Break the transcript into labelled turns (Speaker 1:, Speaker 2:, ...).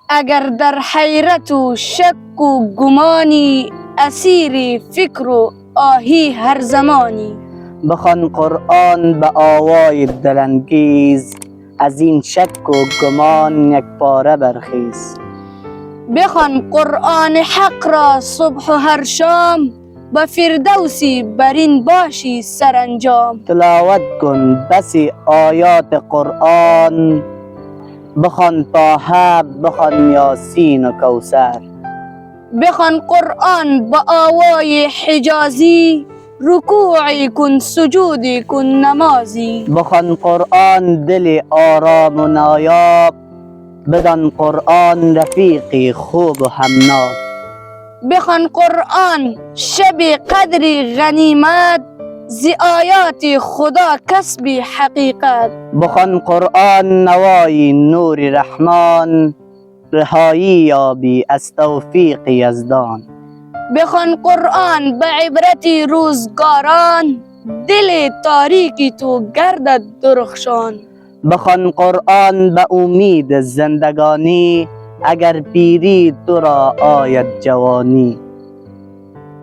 Speaker 1: اگر در حیرت و شک و گمانی، اسیر فکر و آهی هر زمانی.
Speaker 2: بخوان قرآن به آوای دلانگیز، از این شک و گمان یک پاره برخیز.
Speaker 1: بخوان قرآن حق را صبح و هر شام، به فردوسی برین باشی سرانجام.
Speaker 2: تلاوت کن بسی آیات قرآن، بخوان طه، بخوان یاسین و کوثر.
Speaker 1: بخوان قرآن با آوای حجازی، رکوعی کن سجودی کن نمازی.
Speaker 2: بخوان قرآن دل آرام و نایاب، بدان قرآن رفیقی خوب و همناب.
Speaker 1: بخوان قرآن شب قدر غنیمت، ز آیات خدا کسب حقیقت.
Speaker 2: بخوان قرآن نوای نور رحمان، رهایی یابی از توفیق یزدان.
Speaker 1: بخوان قرآن به عبرت روزگاران، دل تاریکی تو گردد درخشان.
Speaker 2: بخوان قرآن به امید زندگانی، اگر پیری تو را آید جوانی.